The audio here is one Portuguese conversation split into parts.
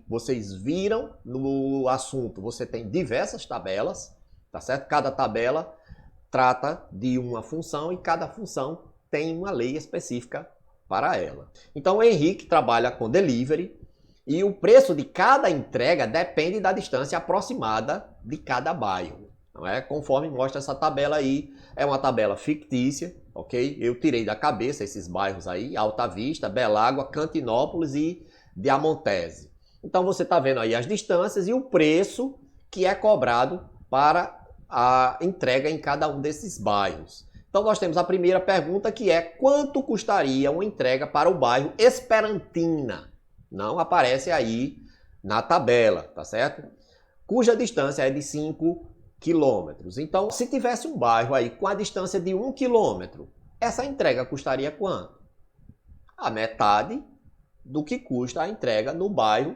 vocês viram no assunto, você tem diversas tabelas, tá certo? Cada tabela trata de uma função e cada função tem uma lei específica para ela. Então o Henrique trabalha com delivery e o preço de cada entrega depende da distância aproximada de cada bairro. Não é? Conforme mostra essa tabela aí, é uma tabela fictícia, ok? Eu tirei da cabeça esses bairros aí, Alta Vista, Belágua, Cantinópolis e Diamontese. Então você está vendo aí as distâncias e o preço que é cobrado para a entrega em cada um desses bairros. Então nós temos a primeira pergunta que é: quanto custaria uma entrega para o bairro Esperantina? Não aparece aí na tabela, tá certo? Cuja distância é de 5 quilômetros. Então, se tivesse um bairro aí com a distância de 1 quilômetro, essa entrega custaria quanto? A metade do que custa a entrega no bairro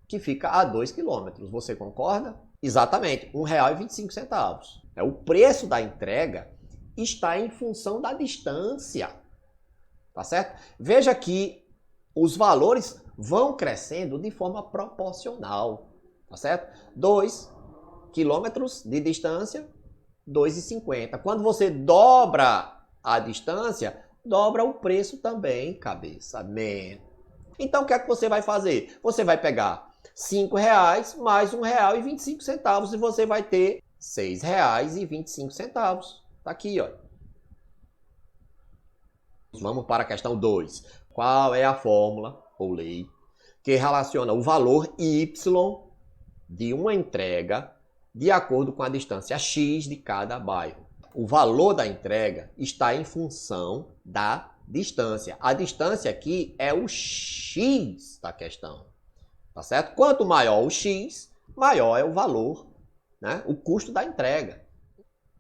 que fica a 2 quilômetros. Você concorda? Exatamente, R$ 1,25. O preço da entrega está em função da distância, tá certo? Veja que os valores vão crescendo de forma proporcional, tá certo? 2 quilômetros de distância, R$ 2,50. Quando você dobra a distância, dobra o preço também, cabeça. Então o que é que você vai fazer? Você vai pegar R$ 5,00 mais R$ 1,25 e você vai ter R$ 6,25. Tá aqui, ó. Vamos para a questão 2. Qual é a fórmula ou lei que relaciona o valor Y de uma entrega de acordo com a distância X de cada bairro? O valor da entrega está em função da distância. A distância aqui é o X da questão. Tá certo? Quanto maior o X, maior é o valor, né? O custo da entrega.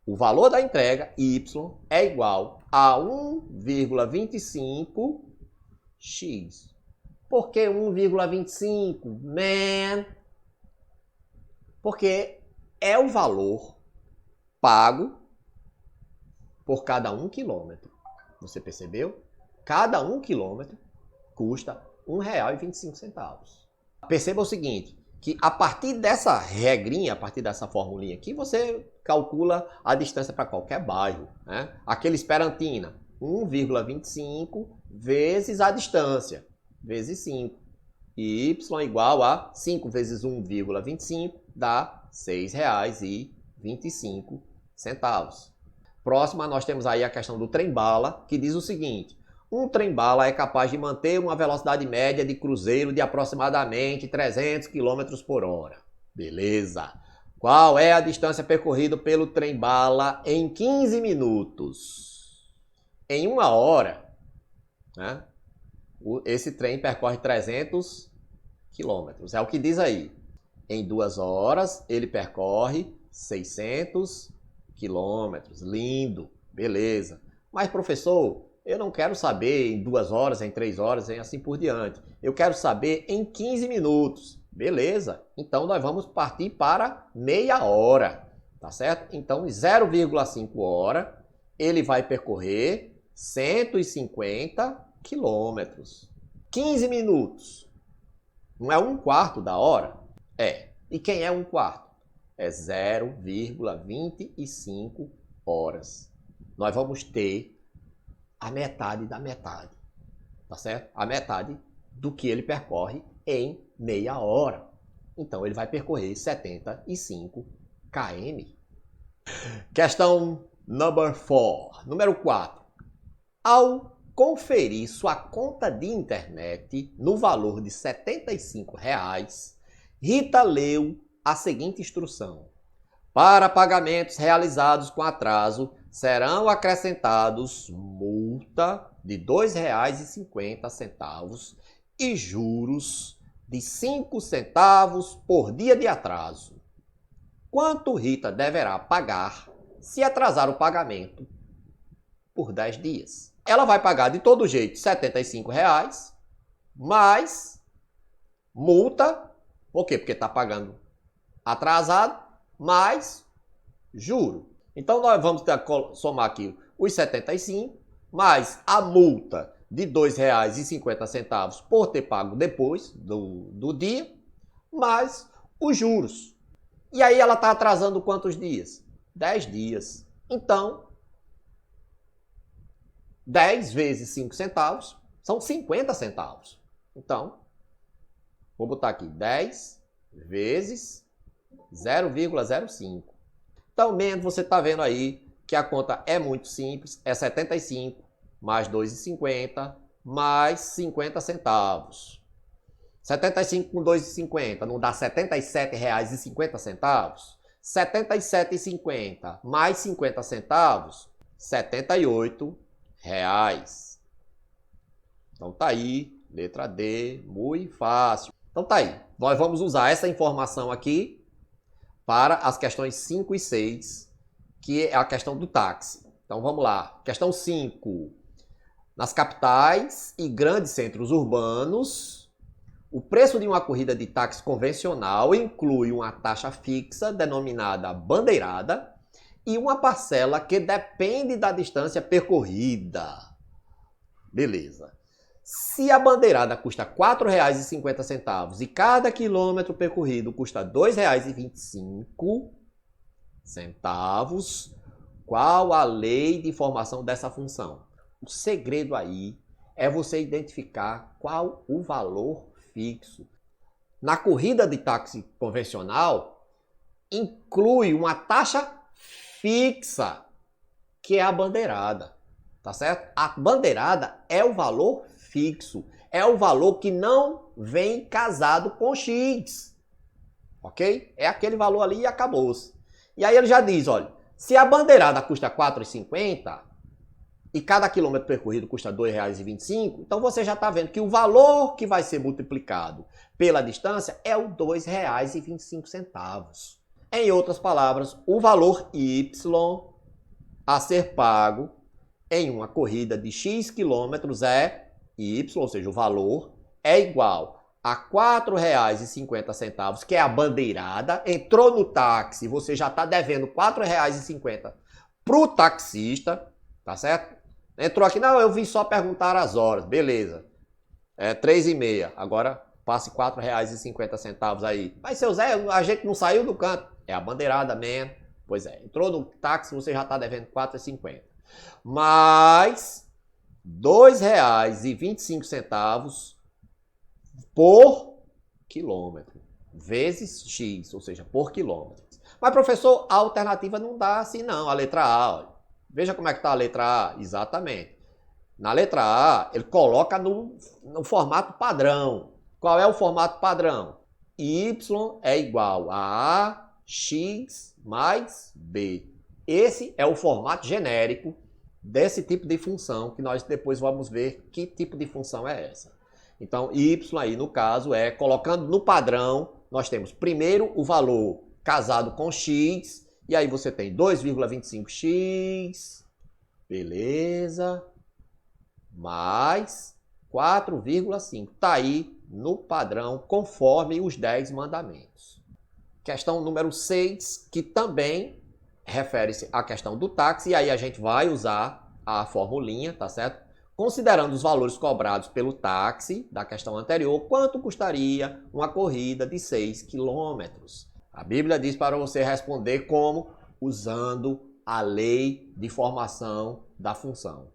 O valor da entrega, Y, é igual a 1,25x. Por que 1,25? Porque é o valor pago por cada 1 quilômetro. Você percebeu? Cada 1 quilômetro custa R$ 1,25. Perceba o seguinte, que a partir dessa regrinha, a partir dessa formulinha aqui, você calcula a distância para qualquer bairro, né? Aquele Esperantina, 1,25 vezes a distância, vezes 5. Y igual a 5 vezes 1,25 dá R$ 6,25. Próxima, nós temos aí a questão do trem-bala, que diz o seguinte: um trem-bala é capaz de manter uma velocidade média de cruzeiro de aproximadamente 300 km por hora. Beleza. Qual é a distância percorrida pelo trem-bala em 15 minutos? Em 1 hora, né, esse trem percorre 300 km. É o que diz aí. Em 2 horas, ele percorre 600 km. Lindo. Beleza. Mas, professor, eu não quero saber em 2 horas, em 3 horas, e assim por diante. Eu quero saber em 15 minutos. Beleza. Então, nós vamos partir para meia hora. Tá certo? Então, em 0,5 hora, ele vai percorrer 150 quilômetros. 15 minutos. Não é 1/4 da hora? É. E quem é 1/4? É 0,25 horas. Nós vamos ter a metade da metade, tá certo? A metade do que ele percorre em meia hora. Então ele vai percorrer 75 km. Questão number 4. Número 4. Ao conferir sua conta de internet no valor de R$ 75, Rita leu a seguinte instrução: para pagamentos realizados com atraso, serão acrescentados multa de R$ 2,50 e juros de 5 centavos por dia de atraso. Quanto Rita deverá pagar se atrasar o pagamento por 10 dias? Ela vai pagar de todo jeito R$ 75, mais multa, por quê? Porque está pagando atrasado, mais juro. Então nós vamos somar aqui os 75, mais a multa de R$ 2,50 por ter pago depois do dia, mais os juros. E aí ela está atrasando quantos dias? 10 dias. Então, 10 vezes 5 centavos são 50 centavos. Então, vou botar aqui 10 vezes 0,05. Então, mesmo você está vendo aí que a conta é muito simples, é 75 mais 2,50 mais 50 centavos. 75 com 2,50 não dá R$ 77,50? R$ 77,50 mais 50 centavos, R$ 78. Então tá aí, letra D, muito fácil. Então tá aí, nós vamos usar essa informação aqui para as questões 5 e 6, que é a questão do táxi. Então vamos lá, questão 5. Nas capitais e grandes centros urbanos, o preço de uma corrida de táxi convencional inclui uma taxa fixa denominada bandeirada e uma parcela que depende da distância percorrida. Beleza. Se a bandeirada custa R$ 4,50 e cada quilômetro percorrido custa R$ 2,25, qual a lei de formação dessa função? O segredo aí é você identificar qual o valor fixo. Na corrida de táxi convencional, inclui uma taxa fixa, que é a bandeirada, tá certo? A bandeirada é o valor fixo, é o valor que não vem casado com X, ok? É aquele valor ali e acabou-se. E aí ele já diz, olha, se a bandeirada custa R$ 4,50 e cada quilômetro percorrido custa R$ 2,25, então você já está vendo que o valor que vai ser multiplicado pela distância é o R$ 2,25. Em outras palavras, o valor Y a ser pago em uma corrida de X quilômetros é Y, ou seja, o valor é igual a R$ 4,50, que é a bandeirada. Entrou no táxi, você já está devendo R$ 4,50 para o taxista, tá certo? Entrou aqui, não, eu vim só perguntar as horas, beleza. É 3h30, agora passe R$ 4,50 aí. Mas, seu Zé, a gente não saiu do canto. É a bandeirada mesmo. Pois é, entrou no táxi, você já está devendo R$ 4,50. Mais R$ 2,25 por quilômetro, vezes X, ou seja, por quilômetro. Mas, professor, a alternativa não dá assim não, a letra A, olha. Veja como é que está a letra A, exatamente. Na letra A, ele coloca no formato padrão. Qual é o formato padrão? Y é igual a X mais B. Esse é o formato genérico desse tipo de função, que nós depois vamos ver que tipo de função é essa. Então, Y aí, no caso, é colocando no padrão, nós temos primeiro o valor casado com X, e aí você tem 2,25x, beleza, mais 4,5. Está aí no padrão, conforme os 10 mandamentos. Questão número 6, que também refere-se à questão do táxi, e aí a gente vai usar a formulinha, tá certo? Considerando os valores cobrados pelo táxi da questão anterior, quanto custaria uma corrida de 6 quilômetros? A Bíblia diz para você responder como? Usando a lei de formação da função.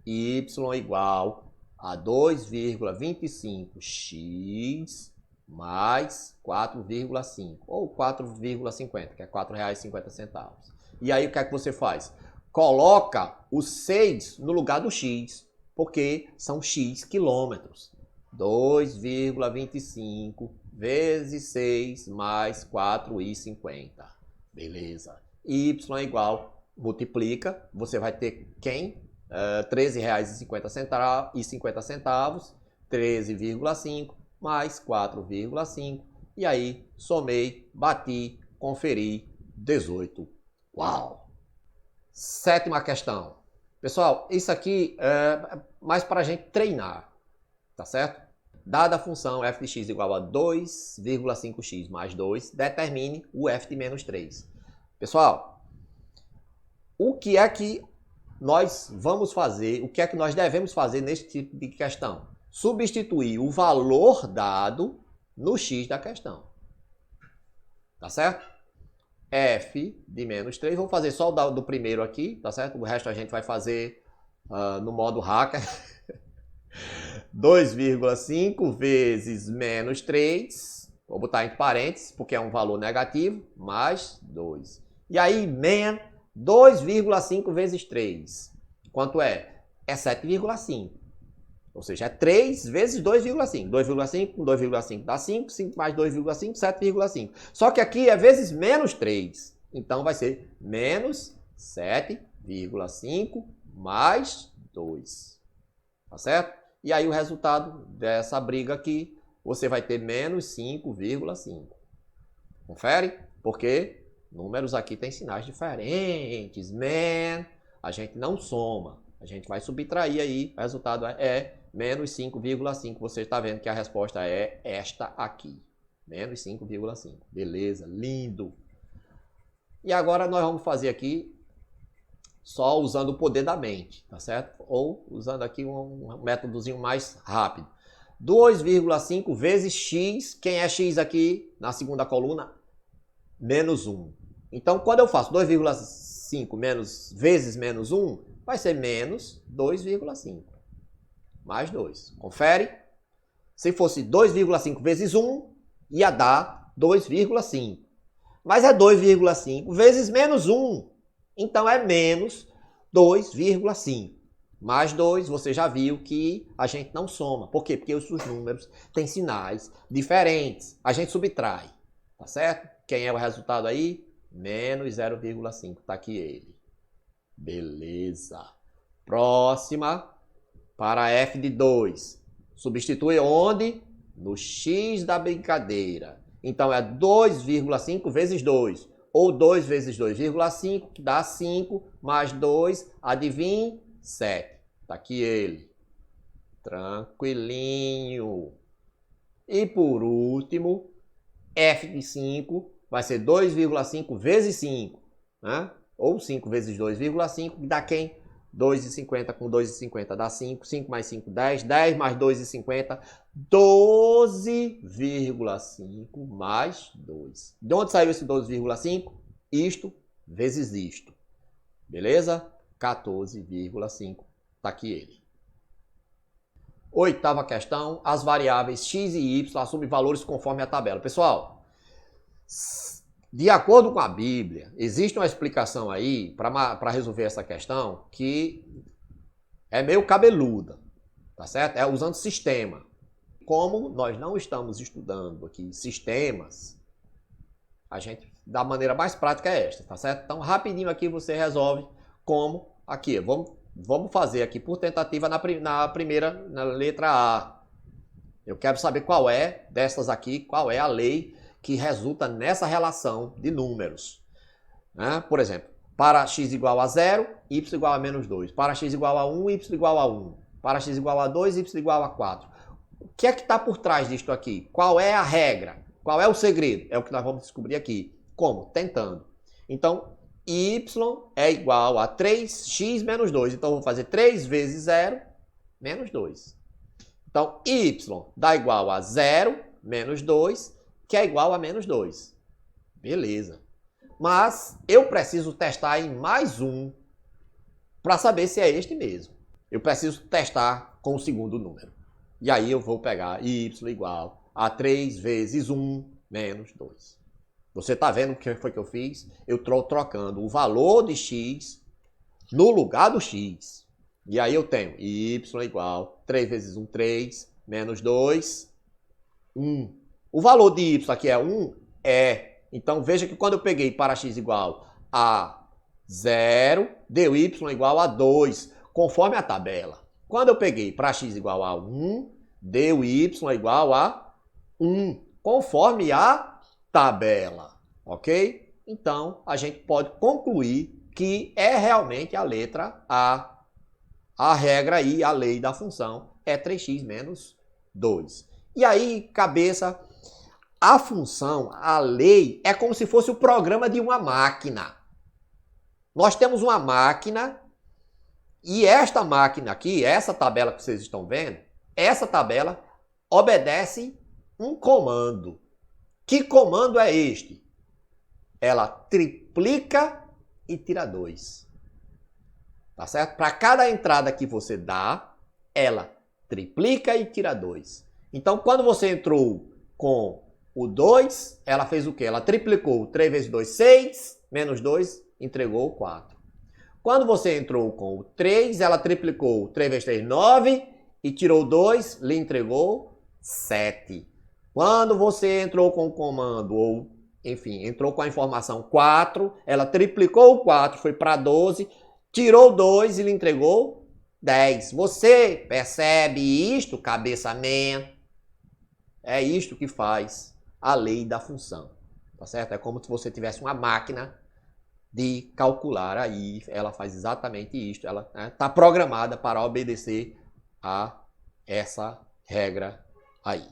Y igual a 2,25x mais 4,5 ou 4,50, que é R$ 4,50. E aí o que é que você faz? Coloca o 6 no lugar do x, porque são x quilômetros. 2,25 vezes 6 mais 4,50. Beleza. Y é igual, multiplica, você vai ter quem? R$ 13,50, 13,5 mais 4,5. E aí, somei, bati, conferi, 18. Uau! Sétima questão. Pessoal, isso aqui é mais para a gente treinar, tá certo? Dada a função f de x igual a 2,5x mais 2, determine o f de menos 3. Pessoal, o que é que nós vamos fazer, o que é que nós devemos fazer nesse tipo de questão? Substituir o valor dado no x da questão. tá certo? F de menos 3, vou fazer só o do primeiro aqui, tá certo? O resto a gente vai fazer no modo hacker. 2,5 vezes menos 3, vou botar entre parênteses, porque é um valor negativo, mais 2. E aí, 2,5 vezes 3, quanto é? É 7,5. Ou seja, é 3 vezes 2,5. 2,5 com 2,5 dá 5. 5 mais 2,5, 7,5. Só que aqui é vezes menos 3. Então vai ser menos 7,5 mais 2. Tá certo? E aí o resultado dessa briga aqui, você vai ter menos 5,5. Confere? Porque números aqui têm sinais diferentes. A gente não soma. A gente vai subtrair aí. O resultado é menos 5,5. Você está vendo que a resposta é esta aqui. Menos 5,5. Beleza, lindo. E agora nós vamos fazer aqui só usando o poder da mente, tá certo? Ou usando aqui um métodozinho mais rápido. 2,5 vezes x. Quem é x aqui na segunda coluna? Menos 1. Então, quando eu faço 2,5 vezes menos 1, vai ser menos 2,5. Mais 2. Confere? Se fosse 2,5 vezes 1, ia dar 2,5. Mas é 2,5 vezes menos 1. Então é menos 2,5. Mais 2, você já viu que a gente não soma. Por quê? Porque os números têm sinais diferentes. A gente subtrai. Tá certo? Quem é o resultado aí? Menos 0,5. Tá aqui ele. Beleza. Próxima. Para f de 2. Substitui onde? No x da brincadeira. Então é 2,5 vezes 2. Ou 2 vezes 2,5, que dá 5, mais 2, adivinhe? 7. Tá aqui ele. Tranquilinho. E por último, f de 5 vai ser 2,5 vezes 5. Né? Ou 5 vezes 2,5, que dá quem? 2,50 com 2,50 dá 5. 5 mais 5, 10. 10 mais 2,50, 12,5 mais 2. De onde saiu esse 12,5? Isto vezes isto. Beleza? 14,5. Tá aqui ele. Oitava questão. As variáveis x e y assumem valores conforme a tabela. Pessoal, de acordo com a Bíblia, existe uma explicação aí para resolver essa questão que é meio cabeluda, tá certo? É usando sistema. Como nós não estamos estudando aqui sistemas, a gente, da maneira mais prática é esta, tá certo? Então, rapidinho aqui você resolve como aqui. Vamos fazer aqui por tentativa na primeira, na letra A. Eu quero saber qual é dessas aqui, qual é a lei que resulta nessa relação de números. Né? Por exemplo, para x igual a 0, y igual a menos 2. Para x igual a 1, y igual a 1. Para x igual a 2, y igual a 4. O que é que está por trás disto aqui? Qual é a regra? Qual é o segredo? É o que nós vamos descobrir aqui. Como? Tentando. Então, y é igual a 3x menos 2. Então, eu vou fazer 3 vezes 0, menos 2. Então, y dá igual a 0, menos 2, que é igual a menos 2. Beleza. Mas eu preciso testar em mais um para saber se é este mesmo. Eu preciso testar com o segundo número. E aí eu vou pegar y igual a 3 vezes 1 menos 2. Você está vendo o que foi que eu fiz? Eu estou trocando o valor de x no lugar do x. E aí eu tenho y igual a 3 vezes 1, 3, menos 2, 1. O valor de y aqui é 1? É. Então, veja que quando eu peguei para x igual a 0, deu y igual a 2, conforme a tabela. Quando eu peguei para x igual a 1, deu y igual a 1, conforme a tabela. Ok? Então, a gente pode concluir que é realmente a letra A. A regra aí, a lei da função, é 3x menos 2. E aí, cabeça... A função, a lei, é como se fosse o programa de uma máquina. Nós temos uma máquina e esta máquina aqui, essa tabela que vocês estão vendo, essa tabela obedece um comando. Que comando é este? ela triplica e tira 2. Tá certo? Para cada entrada que você dá, ela triplica e tira 2. Então, quando você entrou com o 2, ela fez o quê? Ela triplicou. 3 vezes 2, 6. Menos 2, entregou 4. Quando você entrou com o 3, ela triplicou. 3 vezes 3, 9. E tirou 2, lhe entregou 7. Quando você entrou com o comando, ou enfim, entrou com a informação 4, ela triplicou o 4, foi para 12, tirou 2 e lhe entregou 10. Você percebe isto, cabeçamento? É isto que faz a lei da função, tá certo? É como se você tivesse uma máquina de calcular aí, ela faz exatamente isto, ela está programada para obedecer a essa regra aí.